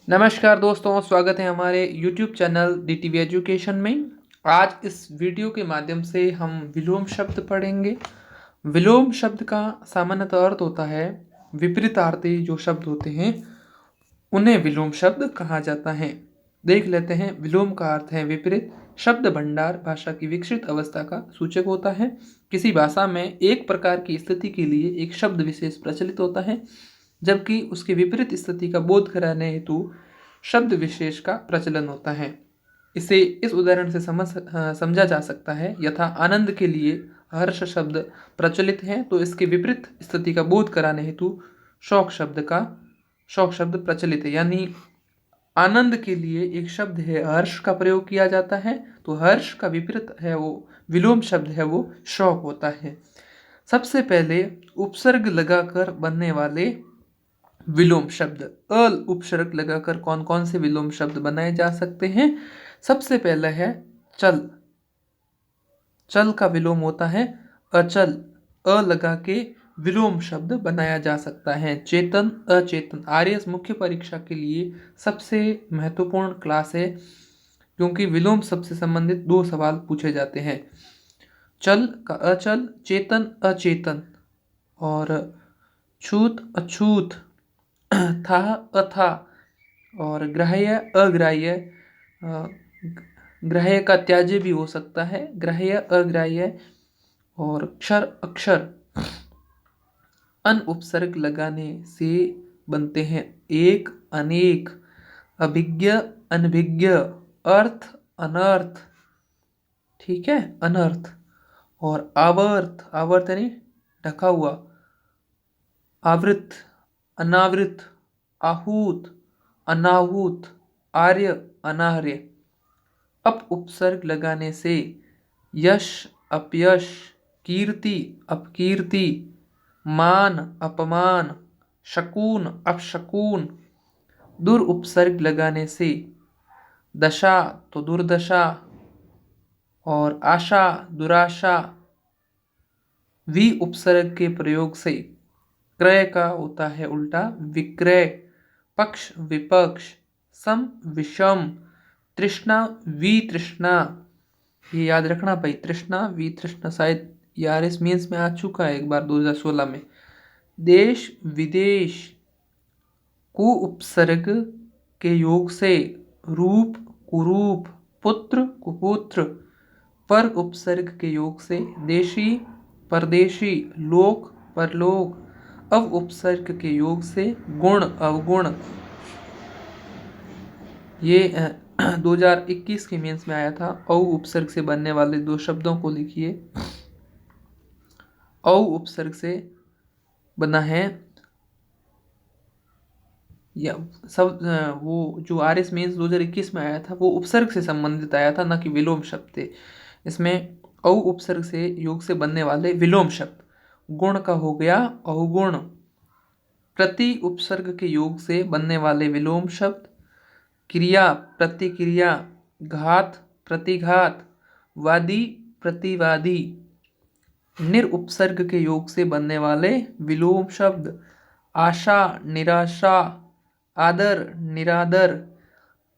नमस्कार दोस्तों, स्वागत है हमारे YouTube चैनल DTV एजुकेशन में। आज इस वीडियो के माध्यम से हम विलोम शब्द पढ़ेंगे। विलोम शब्द का सामान्यतः अर्थ होता है विपरीतार्थी जो शब्द होते हैं उन्हें विलोम शब्द कहा जाता है। देख लेते हैं। विलोम का अर्थ है विपरीत। शब्द भंडार भाषा की विकसित अवस्था का सूचक होता है। किसी भाषा में एक प्रकार की स्थिति के लिए एक शब्द विशेष प्रचलित होता है, जबकि उसकी विपरीत स्थिति का बोध कराने हेतु शब्द विशेष का प्रचलन होता है। इसे इस उदाहरण से समझा जा सकता है। यथा आनंद के लिए हर्ष शब्द प्रचलित है, तो इसके विपरीत स्थिति का बोध कराने हेतु शौक शब्द प्रचलित है। यानी आनंद के लिए एक शब्द है हर्ष का प्रयोग किया जाता है, तो हर्ष का विपरीत है वो विलोम शब्द है वो शौक होता है। सबसे पहले उपसर्ग लगाकर बनने वाले विलोम शब्द। अल उपसर्ग लगाकर कौन कौन से विलोम शब्द बनाए जा सकते हैं? सबसे पहला है चल। चल का विलोम होता है अचल। अ लगा के विलोम शब्द बनाया जा सकता है। चेतन, अचेतन। आरएस मुख्य परीक्षा के लिए सबसे महत्वपूर्ण क्लास है, क्योंकि विलोम शब्द से संबंधित 2 सवाल पूछे जाते हैं। चल का अचल, चेतन अचेतन, और छूत अछूत, था अथा, और ग्राह्य अग्राह्य। ग्राह्य का त्याज्य भी हो सकता है, ग्राह्य अग्राह्य, और क्षर अक्षर। अन उपसर्ग लगाने से बनते हैं एक, अनेक, अभिज्ञ, अनभिज्ञ, अर्थ, अनर्थ। ठीक है, अनर्थ। और आवर्त, आवर्त यानी ढका हुआ, आवृत, अनावृत, आहूत, अनाहूत, आर्य, अनार्य। अप उपसर्ग लगाने से यश, अपयश, कीर्ति, अपकीर्ति, मान, अपमान, शकुन, अपशकुन। दुर उपसर्ग लगाने से दशा तो दुर्दशा, और आशा, दुराशा। वि उपसर्ग के प्रयोग से क्रय का होता है उल्टा विक्रय, पक्ष विपक्ष, सम विषम, तृष्णा वितृष्णा। ये याद रखना भाई, तृष्णा वितृष्णा शायद आरएस मेंस में आ चुका है एक बार 2016 में। देश विदेश। कु उपसर्ग के योग से रूप कुरूप, पुत्र कुपुत्र। पर उपसर्ग के योग से देशी परदेशी, लोक परलोक। अव उपसर्ग के योग से गुण अवगुण। ये 2021 के मेंस में आया था। औ उपसर्ग से बनने वाले 2 शब्दों को लिखिए। औ उपसर्ग से बना है या सब वो जो आरएस मेंस 2021 में आया था वो उपसर्ग से संबंधित आया था, ना कि विलोम शब्द थे। इसमें औ उपसर्ग से योग से बनने वाले विलोम शब्द। गुण का हो गया अवगुण। प्रति उपसर्ग के योग से बनने वाले विलोम शब्द। क्रिया प्रतिक्रिया, घात प्रतिघात, वादी प्रतिवादी। निर उपसर्ग के योग से बनने वाले विलोम शब्द। आशा निराशा, आदर निरादर,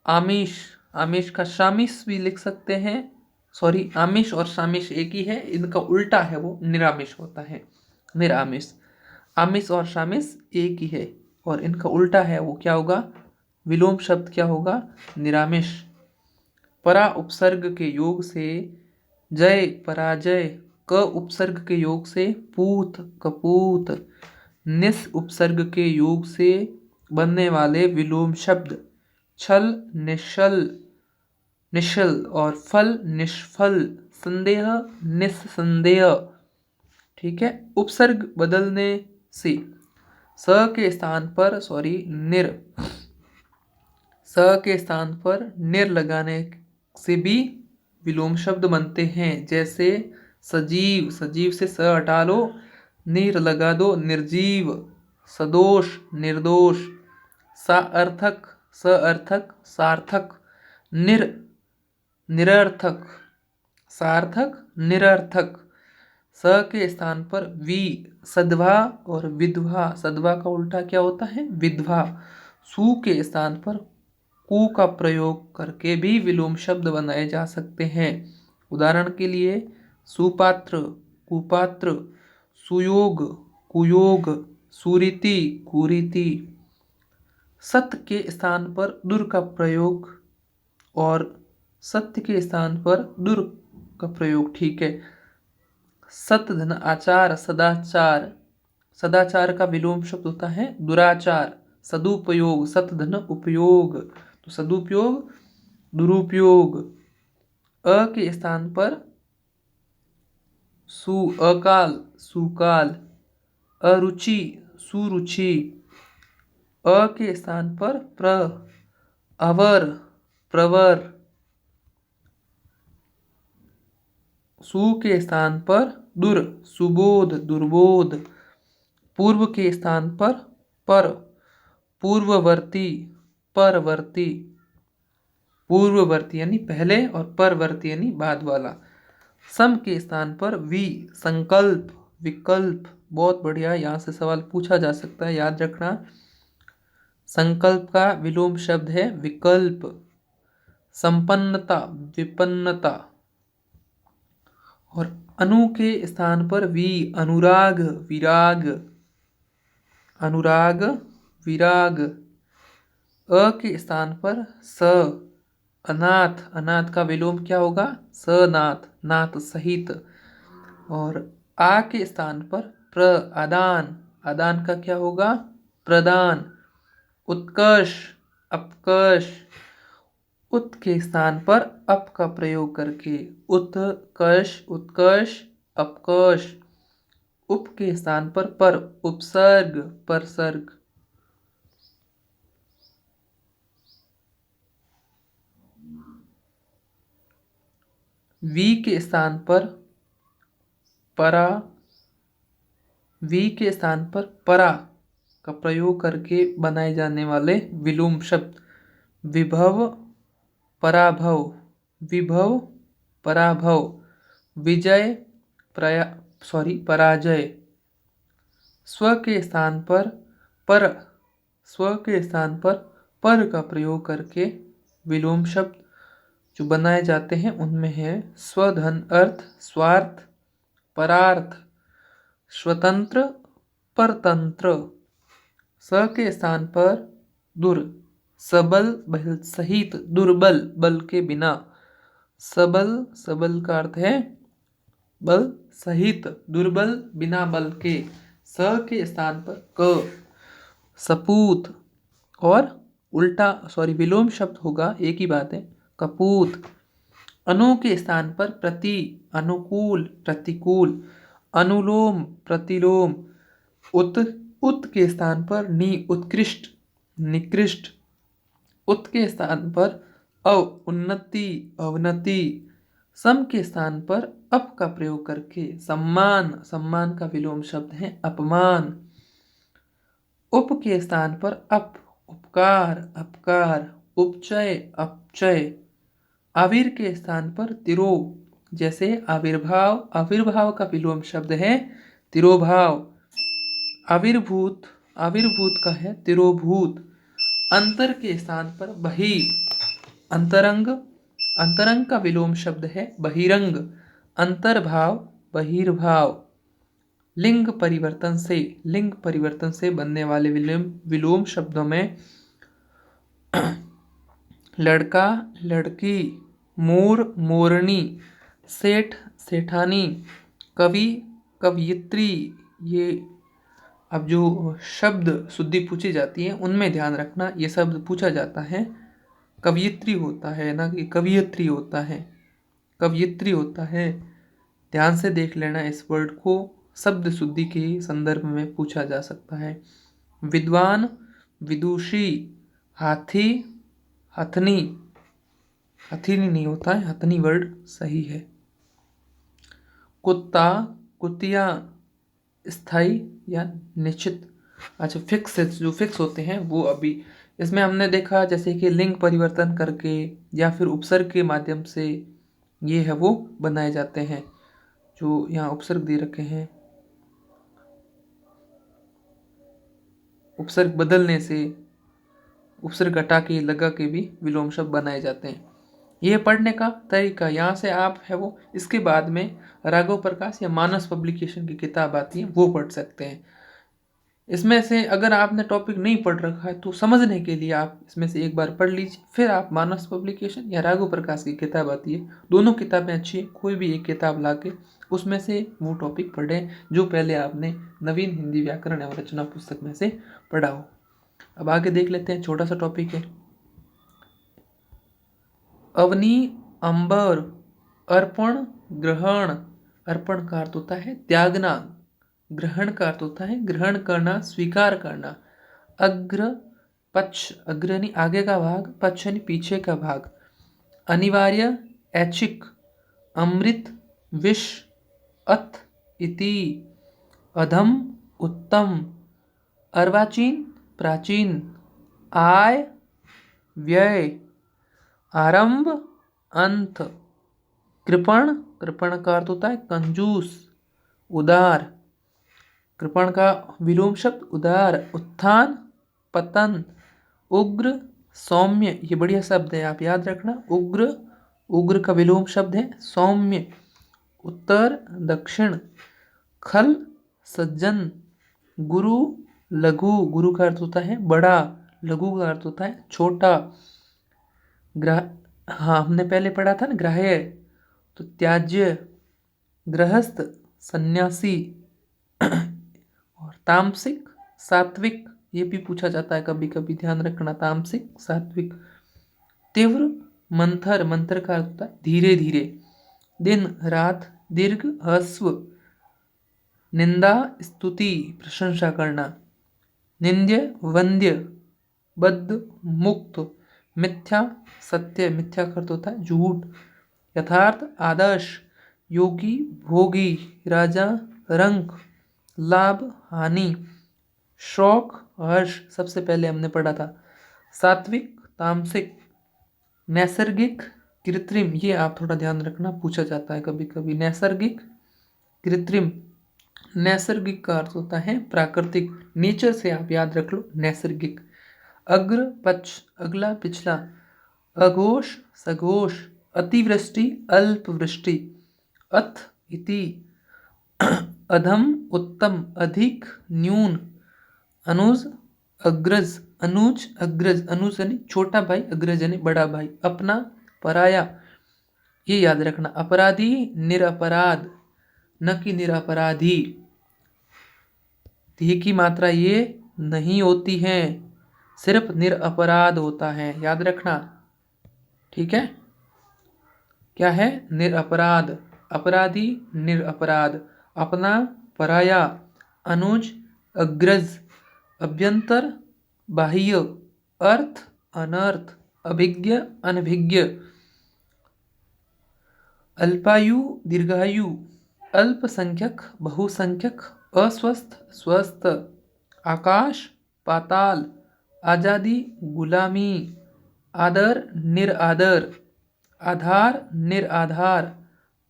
आमिष। आमिष का शामिश भी लिख सकते हैं। सॉरी, आमिष और शामिश एक ही है, इनका उल्टा है वो निरामिष होता है। निरामिष। आमिष और शामिश एक ही है, और इनका उल्टा है वो क्या होगा? विलोम शब्द क्या होगा? निरामिष। परा उपसर्ग के योग से जय पराजय। क उपसर्ग के योग से पूत कपूत। निस उपसर्ग के योग से बनने वाले विलोम शब्द। छल निश्चल, निश्चल, और फल निष्फल, संदेह निस्संदेह। ठीक है। उपसर्ग बदलने से स के स्थान पर निर लगाने से भी विलोम शब्द बनते हैं। जैसे सजीव, सजीव से स हटा लो, निर लगा दो निर्जीव। सदोष निर्दोष, सार्थक सार्थक, निरर्थक, सार्थक निरर्थक। स के स्थान पर वी, सद्भा और विधवा। सद्भा का उल्टा क्या होता है? विधवा। सु के स्थान पर कु का प्रयोग करके भी विलोम शब्द बनाए जा सकते हैं। उदाहरण के लिए सुपात्र, कुपात्र, सुयोग, कुयोग, सुरीति, कुरीति। सत्य के स्थान पर दुर का प्रयोग और सत्य के स्थान पर दुर का प्रयोग ठीक है। सत धन आचार, सदाचार। सदाचार का विलोम शब्द होता है दुराचार। सदुपयोग, सत धन उपयोग, तो सदुपयोग, दुरुपयोग। अ के स्थान पर सु, अकाल, सुकाल। अरुचि, सुरुचि। अ के स्थान पर प्र, अवर, प्रवर। सु के स्थान पर दुर, सुबोध, दुर्बोध। पूर्व के स्थान पर पूर्ववर्ती, परवर्ती। पूर्ववर्ती यानी पहले और परवर्ती यानी बाद वाला। सम के स्थान पर वि, संकल्प, विकल्प। बहुत बढ़िया, यहाँ से सवाल पूछा जा सकता है, याद रखना। संकल्प का विलोम शब्द है विकल्प। संपन्नता, विपन्नता। और अनु के स्थान पर वी, अनुराग, विराग। अनुराग, विराग। अ के स्थान पर स, अनाथ। अनाथ का विलोम क्या होगा? सनाथ, नाथ सहित। और आ के स्थान पर प्र, आदान। आदान का क्या होगा? प्रदान। उत्कर्ष, अपकर्ष। उत के स्थान पर अप का प्रयोग करके उत्कर्ष, उत्कर्ष, अपकर्ष। उप के स्थान पर उपसर्ग, परसर्ग। वी के स्थान पर परा, वी के स्थान पर परा का प्रयोग करके बनाए जाने वाले विलोम शब्द विभव, पराभव। विभव, पराभव। विजय, पराजय। स्व के स्थान पर स्व के स्थान पर का प्रयोग करके विलोम शब्द जो बनाए जाते हैं उनमें है स्वधन अर्थ, स्वार्थ, परार्थ। स्वतंत्र, परतंत्र। स के स्थान पर दुर, सबल, बल सहित, दुर्बल, बल के बिना। सबल, सबल का अर्थ है बल सहित, दुर्बल, बिना बल के। स के स्थान पर क, सपूत। और उल्टा विलोम शब्द होगा, एक ही बात है, कपूत। अनु के स्थान पर प्रति, अनुकूल, प्रतिकूल। अनुलोम, प्रतिलोम। उत के स्थान पर नि, उत्कृष्ट, निकृष्ट। उत के स्थान पर अव, उन्नति, अवनति। सम के स्थान पर अप का प्रयोग करके सम्मान। सम्मान का विलोम शब्द है अपमान। उप के स्थान पर अप, उपकार, अपकार। उपचय, अपचय। आविर के स्थान पर तिरो, जैसे आविर्भाव। आविर्भाव का विलोम शब्द है तिरोभाव। आविर्भूत, आविर्भूत का है तिरोभूत। अंतर के स्थान पर बहि, अंतरंग। अंतरंग का विलोम शब्द है बहिरंग। अंतर्भाव, बहिर्भाव। लिंग परिवर्तन से बनने वाले विलोम शब्दों में लड़का, लड़की, मोर, मोरनी, सेठ, सेठानी, कवि, कवयित्री। ये अब जो शब्द शुद्धि पूछी जाती है उनमें ध्यान रखना, ये शब्द पूछा जाता है कवयित्री होता है ना कि कवयित्री होता है, कवयित्री होता है। ध्यान से देख लेना, इस वर्ड को शब्द शुद्धि के संदर्भ में पूछा जा सकता है। विद्वान, विदुषी, हाथी, हथनी। हथनी नहीं होता है, हथनी वर्ड सही है। कुत्ता, कुतिया, स्थायी या निश्चित। अच्छा, फिक्स, जो फिक्स होते हैं वो अभी इसमें हमने देखा जैसे कि लिंग परिवर्तन करके या फिर उपसर्ग के माध्यम से ये है वो बनाए जाते हैं। जो यहाँ उपसर्ग दे रखे हैं, उपसर्ग बदलने से उपसर्ग हटा के लगा के भी विलोम शब्द बनाए जाते हैं। ये पढ़ने का तरीका, यहाँ से आप है वो इसके बाद में राघव प्रकाश या मानस पब्लिकेशन की किताब आती है वो पढ़ सकते हैं। इसमें से अगर आपने टॉपिक नहीं पढ़ रखा है तो समझने के लिए आप इसमें से एक बार पढ़ लीजिए, फिर आप मानस पब्लिकेशन या राघव प्रकाश की किताब आती है, दोनों किताबें अच्छी है, कोई भी एक किताब लाके उसमें से वो टॉपिक पढ़ें जो पहले आपने नवीन हिंदी व्याकरण एवं रचना पुस्तक में से पढ़ा हो। अब आगे देख लेते हैं, छोटा सा टॉपिक है। अवनी अंबर अर्पण ग्रहण। अर्पण का अर्थ होता है त्यागना, ग्रहण का अर्थ होता है ग्रहण करना, स्वीकार करना। अग्र पक्ष, अग्र यानी आगे का भाग, पक्ष यानी पीछे का भाग। अनिवार्य ऐच्छिक। अमृत विष। अथ इति। अधम उत्तम। अर्वाचीन प्राचीन। आय व्यय। आरंभ अंत। कृपण, कृपण का अर्थ होता है कंजूस, उदार। कृपण का विलोम शब्द उदार। उत्थान पतन। उग्र सौम्य, ये बढ़िया शब्द है, आप याद रखना। उग्र, उग्र का विलोम शब्द है सौम्य। उत्तर दक्षिण। खल सज्जन। गुरु लघु, गुरु का अर्थ होता है बड़ा, लघु का अर्थ होता है छोटा। ग्रह, हाँ हमने पहले पढ़ा था ना ग्राह्य, तो त्याज्य। गृहस्थ सन्यासी। और तामसिक सात्विक, ये भी पूछा जाता है कभी कभी, ध्यान रखना, तामसिक सात्विक। तीव्र मंथर, मंथर का अर्थ होता है धीरे धीरे। दिन रात। दीर्घ ह्रस्व। निंदा स्तुति, प्रशंसा करना। निंद्य वंद्य। बद्ध मुक्त। मिथ्या सत्य, मिथ्या का अर्थ होता है झूठ। यथार्थ आदर्श। योगी भोगी। राजा रंक। लाभ हानि। शौक हर्ष, सबसे पहले हमने पढ़ा था। सात्विक तामसिक। नैसर्गिक कृत्रिम, ये आप थोड़ा ध्यान रखना, पूछा जाता है कभी कभी। नैसर्गिक कृत्रिम। नैसर्गिक का अर्थ होता है प्राकृतिक, नेचर से आप याद रख लो नैसर्गिक। अग्र पक्ष, अगला पिछला। अघोष सघोष। अतिवृष्टि अल्पवृष्टि। अथ इति। अधम उत्तम, अधिक न्यून। अनुज अग्रज, अनुज अग्रज, अनुज यानी छोटा भाई, अग्रज यानी बड़ा भाई। अपना पराया, ये याद रखना। अपराधी निरपराध, न कि निरपराधी। धी की मात्रा ये नहीं होती है, सिर्फ निरपराध होता है, याद रखना, ठीक है। क्या है? निरपराध। अपराधी निरपराध। अपना पराया। अनुज अग्रज। अभ्यंतर बाह्य। अर्थ अनर्थ। अभिज्ञ अनभिज्ञ। अल्पायु दीर्घायु। अल्पसंख्यक बहुसंख्यक। अस्वस्थ स्वस्थ। आकाश पाताल। आजादी गुलामी। आदर निरादर। आधार निराधार।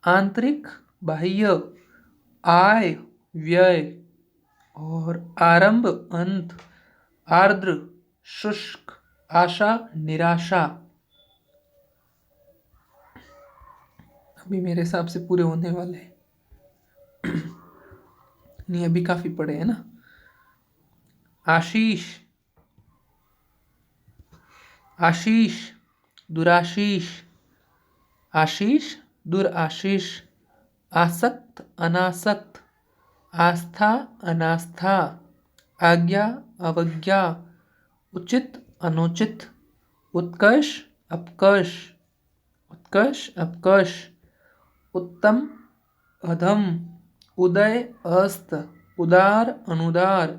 आंतरिक बाह्य। आय व्यय। और आरंभ अंत। आर्द्र शुष्क। आशा निराशा। अभी मेरे हिसाब से पूरे होने वाले हैं। नहीं, अभी काफी पड़े हैं ना। आशीष आशीष। दुराशीष। आशीष दुराशीष। आसक्त अनासक्त। आस्था अनास्था। आज्ञा अवज्ञा। उचित अनुचित। उत्कर्ष अपकर्ष। उत्कर्ष अपकर्ष। उत्तम अधम। उदय अस्त। उदार अनुदार।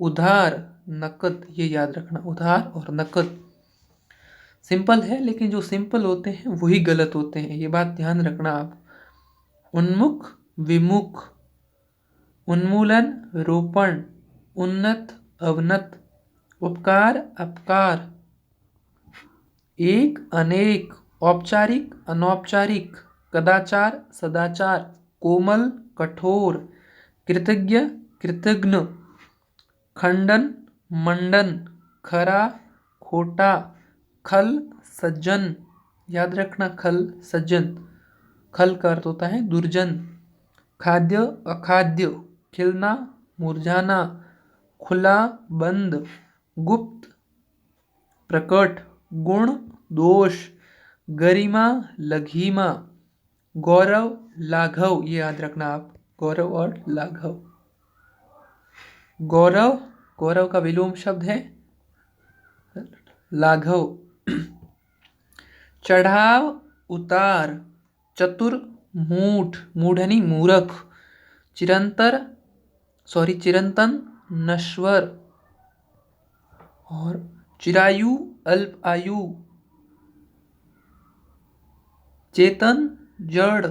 उधार नकद, ये याद रखना, उधार और नकद। सिंपल है, लेकिन जो सिंपल होते हैं वही गलत होते हैं, ये बात ध्यान रखना आप। उन्मुख विमुख। उन्मूलन रोपण। उन्नत अवनत। उपकार अपकार। एक अनेक। औपचारिक अनौपचारिक। कदाचार सदाचार। कोमल कठोर। कृतज्ञ कृतघ्न। खंडन मंडन। खरा खोटा। खल सज्जन, याद रखना खल सज्जन। खल का अर्थ होता है दुर्जन। खाद्य अखाद्य, खिलना मुरझाना। खुला बंद, गुप्त प्रकट। गुण दोष, गरिमा लघिमा। गौरव लाघव, ये याद रखना आप, गौरव और लाघव। गौरव, गौरव का विलोम शब्द है लाघव। चढ़ाव उतार, चतुर मूठ, मूढ़नी मूरख। चिरंतन नश्वर। और चिरायु अल्प आयु। चेतन जड़,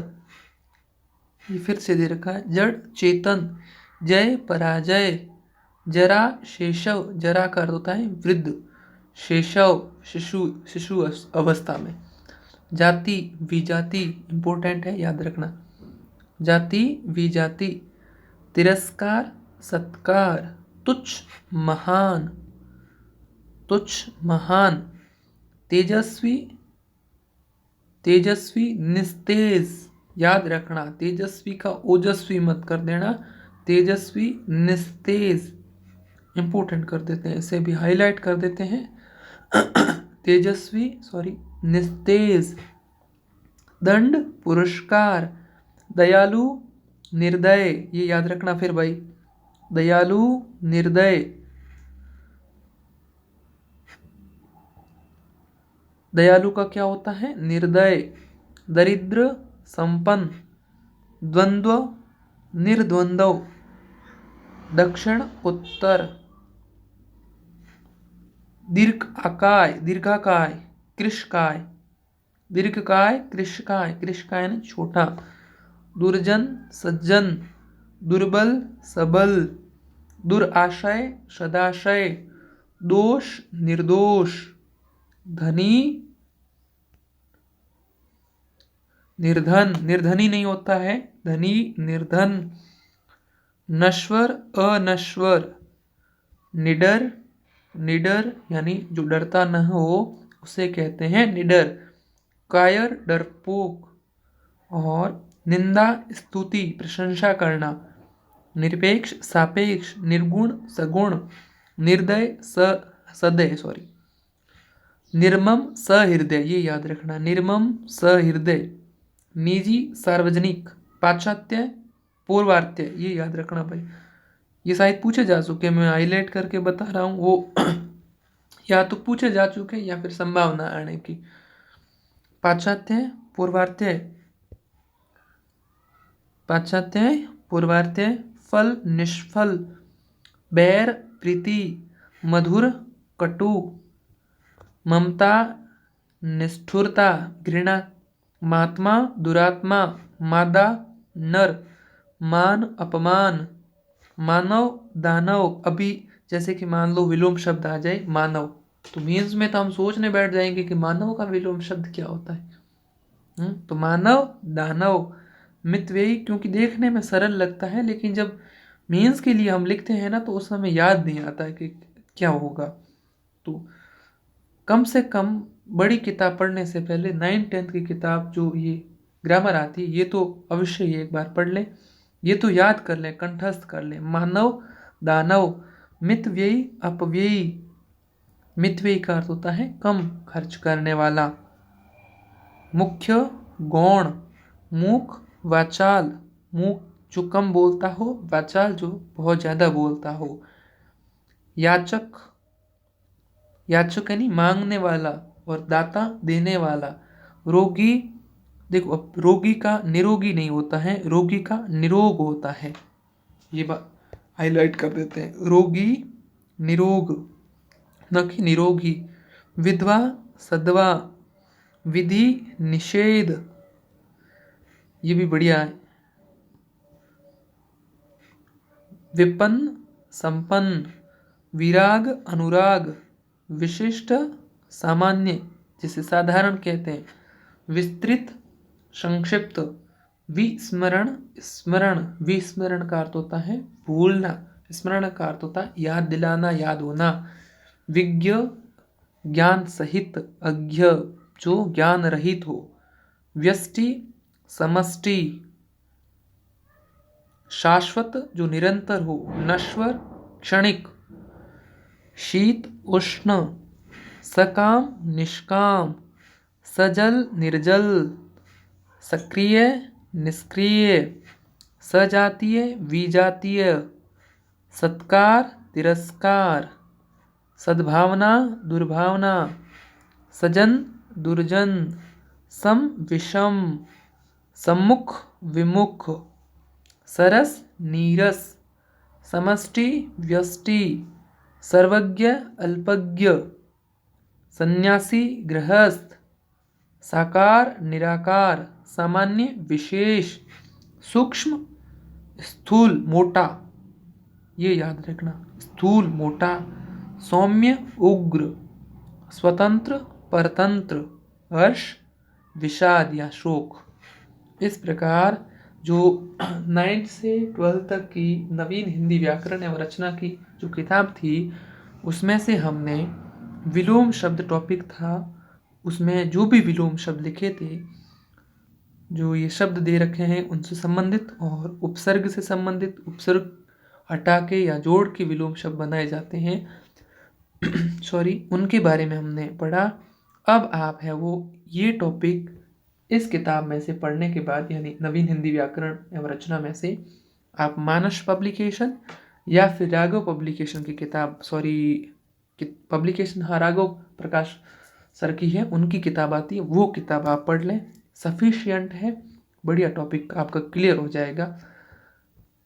ये फिर से दे रखा है जड़ चेतन। जय पराजय। जरा शेषव, जरा का अर्थ होता है वृद्ध। शेषव शिशु, शिशु अवस्था में। जाति विजाति, इंपॉर्टेंट है याद रखना। जाति विजाति। तिरस्कार सत्कार। तुच्छ महान, तुच्छ महान। तेजस्वी, तेजस्वी निस्तेज, याद रखना तेजस्वी का ओजस्वी मत कर देना। तेजस्वी निस्तेज इंपॉर्टेंट कर देते हैं, इसे भी हाईलाइट कर देते हैं। तेजस्वी निस्तेज। दंड पुरस्कार। दयालु निर्दय, ये याद रखना फिर भाई, दयालु निर्दय। दयालु का क्या होता है निर्दय। दरिद्र संपन्न। द्वंद्व निर्द्वंद्व। दक्षिण उत्तर। दीर्घाकाय, दीर्घाकाय कृशकाय। दीर्घकाय कृशकाय, कृशकाय ने छोटा। दुर्जन सज्जन। दुर्बल सबल। दुराशय सदाशय। दोष निर्दोष। धनी निर्धन, निर्धनी नहीं होता है, धनी निर्धन। नश्वर अनश्वर। निडर, निडर यानी जो डरता न हो उसे कहते हैं निडर। कायर डरपोक। और निंदा स्तुति प्रशंसा करना। निरपेक्ष सापेक्ष। निर्गुण सगुण। निर्दय सदय निर्मम सहृदय, ये याद रखना निर्मम सहृदय। निजी सार्वजनिक। पाश्चात्य पूर्वात्य, ये याद रखना भाई, ये शायद पूछे जा चुके, मैं हाईलाइट करके बता रहा हूँ वो या तो पूछे जा चुके या फिर संभावना आने की। पाश्चात्य पूर्वात्य। पाश्चात्य पूर्वात्य। फल निष्फल। बैर प्रीति। मधुर कटु। ममता निष्ठुरता घृणा। महात्मा दुरात्मा। मादा नर। मान अपमान। मानव दानव। अभी जैसे कि मान लो विलोम शब्द आ जाए मानव, तो मीन्स में तो हम सोचने बैठ जाएंगे कि मानव का विलोम शब्द क्या होता है। तो मानव दानव। मितव्ययी क्योंकि देखने में सरल लगता है, लेकिन जब मीन्स के लिए हम लिखते हैं ना तो उस समय याद नहीं आता है कि क्या होगा। तो कम से कम बड़ी किताब पढ़ने से पहले 9th-10th की किताब जो ये ग्रामर आती है ये तो अवश्य ही एक बार पढ़ लें, ये तो याद कर लें, कंठस्थ कर लें। मानव दानव। मितव्ययी अपव्ययी। मितव्ययी का अर्थ होता है कम खर्च करने वाला। मुख्य गौण। मूक वाचाल। मूक जो कम बोलता हो, वाचाल जो बहुत ज़्यादा बोलता हो। याचक, याचक यानी मांगने वाला और दाता देने वाला। रोगी, देखो अब रोगी का निरोगी नहीं होता है, रोगी का निरोग होता है, ये बात हाईलाइट कर देते हैं। रोगी निरोग न कि निरोगी। विधवा सदवा। विधि निषेध, ये भी बढ़िया है। विपन्न संपन्न। विराग अनुराग। विशिष्ट सामान्य, जिसे साधारण कहते हैं। विस्तृत संक्षिप्त। विस्मरण स्मरण। विस्मरण का अर्थ होता है भूलना, स्मरण का अर्थ होता है याद दिलाना, याद होना। विज्ञ ज्ञान सहित, अज्ञ जो ज्ञान रहित हो। व्यष्टि समष्टि, शाश्वत जो निरंतर हो, नश्वर क्षणिक। शीत उष्ण, सकाम निष्काम, सजल निर्जल, सक्रिय निष्क्रिय, सजातीय विजातीय, सत्कार तिरस्कार, सद्भावना दुर्भावना, सजन दुर्जन, सम विषम, सम्मुख विमुख, सरस नीरस, समष्टि व्यष्टि, सर्वज्ञ अल्पज्ञ, सन्यासी गृहस्थ, साकार निराकार, सामान्य विशेष, सूक्ष्म स्थूल मोटा, ये याद रखना, स्थूल मोटा, सौम्य उग्र, स्वतंत्र परतंत्र, हर्ष विषाद या शोक। इस प्रकार जो 9th से 12th तक की नवीन हिंदी व्याकरण एवं रचना की जो किताब थी, उसमें से हमने विलोम शब्द टॉपिक था, उसमें जो भी विलोम शब्द लिखे थे, जो ये शब्द दे रखे हैं उनसे संबंधित और उपसर्ग से संबंधित, उपसर्ग हटा के या जोड़ के विलोम शब्द बनाए जाते हैं सॉरी, उनके बारे में हमने पढ़ा। अब आप है वो ये टॉपिक इस किताब में से पढ़ने के बाद, यानी नवीन हिंदी व्याकरण एवं रचना में से, आप मानस पब्लिकेशन या फिर राघव पब्लिकेशन की किताब, पब्लिकेशन हाँ राघव प्रकाश सर की है, उनकी किताब आती है, वो किताब आप पढ़ लें, सफिशियंट है, बढ़िया टॉपिक आपका क्लियर हो जाएगा।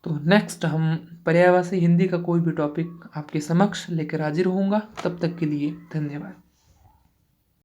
तो नेक्स्ट हम पर्यायवाची हिंदी का कोई भी टॉपिक आपके समक्ष लेकर हाजिर होऊंगा। तब तक के लिए धन्यवाद।